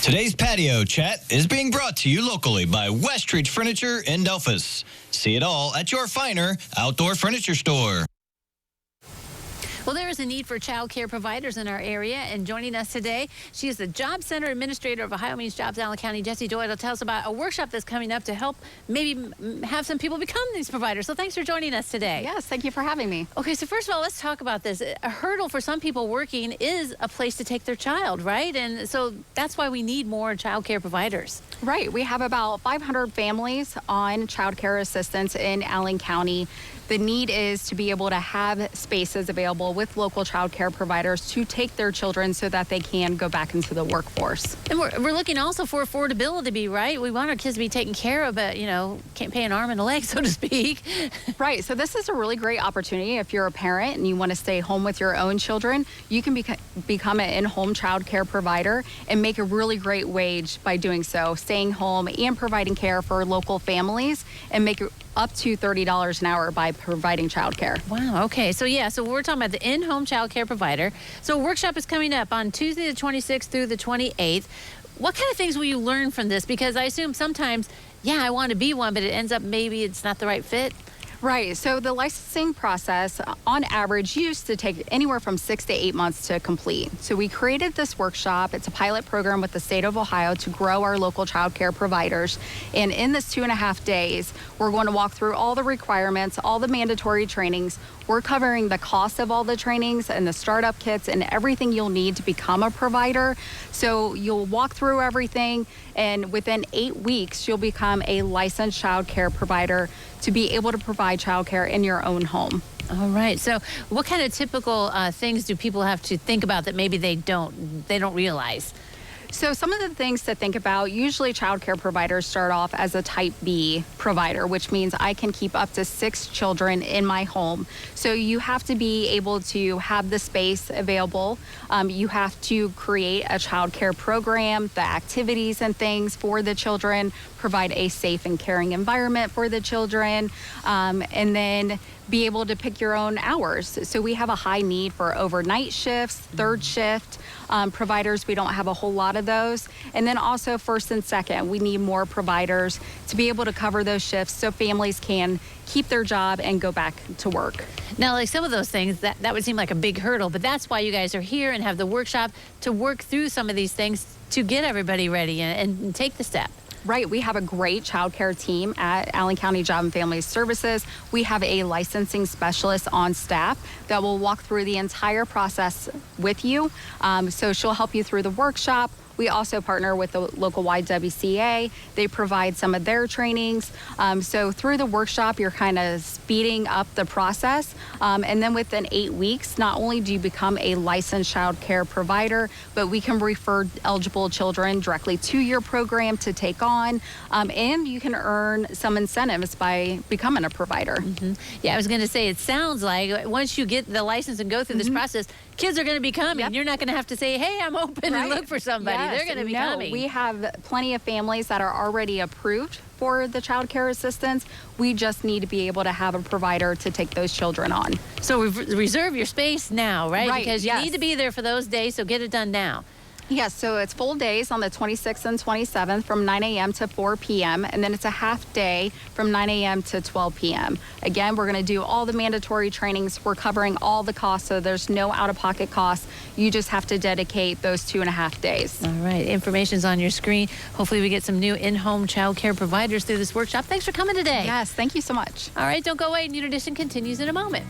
Today's patio chat is being brought to you locally by Westridge Furniture in Delphus. See it all at your finer outdoor furniture store. Well, there is a need for child care providers in our area, and joining us today, she is the Job Center Administrator of Ohio Means Jobs, Allen County. Jessie Doyle will tell us about a workshop that's coming up to help maybe have some people become these providers. So thanks for joining us today. Yes, thank you for having me. Okay, so first of all, let's talk about this. A hurdle for some people working is a place to take their child, right? And so that's why we need more child care providers. Right, we have about 500 families on child care assistance in Allen County. The need is to be able to have spaces available with local child care providers to take their children so that they can go back into the workforce. And we're looking also for affordability, right? We want our kids to be taken care of, but, can't pay an arm and a leg, so to speak. Right, so this is a really great opportunity. If you're a parent and you want to stay home with your own children, you can become an in-home child care provider and make a really great wage by doing so, staying home and providing care for local families, and make up to $30 an hour by providing child care. Wow, okay. So we're talking about the in-home child care provider. So a workshop is coming up on Tuesday the 26th through the 28th. What kind of things will you learn from this? Because I assume sometimes, I want to be one, but it ends up maybe it's not the right fit. Right. So the licensing process, on average, used to take anywhere from 6 to 8 months to complete. So we created this workshop. It's a pilot program with the state of Ohio to grow our local child care providers. And in this 2.5 days, we're going to walk through all the requirements, all the mandatory trainings. We're covering the cost of all the trainings and the startup kits and everything you'll need to become a provider. So you'll walk through everything, and within 8 weeks, you'll become a licensed child care provider to be able to provide child care in your own home. All right. So what kind of typical things do people have to think about that maybe they don't realize? So some of the things to think about, usually child care providers start off as a type B provider, which means I can keep up to 6 children in my home. So you have to be able to have the space available. You have to create a child care program, the activities and things for the children, provide a safe and caring environment for the children, and then be able to pick your own hours. So we have a high need for overnight shifts, third shift providers. We don't have a whole lot of those. And then also first and second, we need more providers to be able to cover those shifts so families can keep their job and go back to work. Now, like some of those things, that would seem like a big hurdle, but that's why you guys are here and have the workshop to work through some of these things to get everybody ready and take the step. Right. We have a great child care team at Allen County Job and Family Services. We have a licensing specialist on staff that will walk through the entire process with you. So she'll help you through the workshop. We also partner with the local YWCA. They provide some of their trainings. So through the workshop, you're kind of speeding up the process. And then within 8 weeks, not only do you become a licensed child care provider, but we can refer eligible children directly to your program to take on. And you can earn some incentives by becoming a provider. Mm-hmm. Yeah, I was going to say, it sounds like once you get the license and go through this process, kids are going to be coming. Yep. You're not going to have to say, hey, I'm open and look for somebody. Yes. They're going to be coming. We have plenty of families that are already approved for the child care assistance. We just need to be able to have a provider to take those children on. So reserve your space now, right? Right, because you need to be there for those days, so get it done now. Yes, so it's full days on the 26th and 27th from 9 a.m. to 4 p.m. And then it's a half day from 9 a.m. to 12 p.m. Again, we're going to do all the mandatory trainings. We're covering all the costs, so there's no out-of-pocket costs. You just have to dedicate those 2.5 days. All right. Information's on your screen. Hopefully we get some new in-home child care providers through this workshop. Thanks for coming today. Yes, thank you so much. All right, don't go away. New Edition continues in a moment.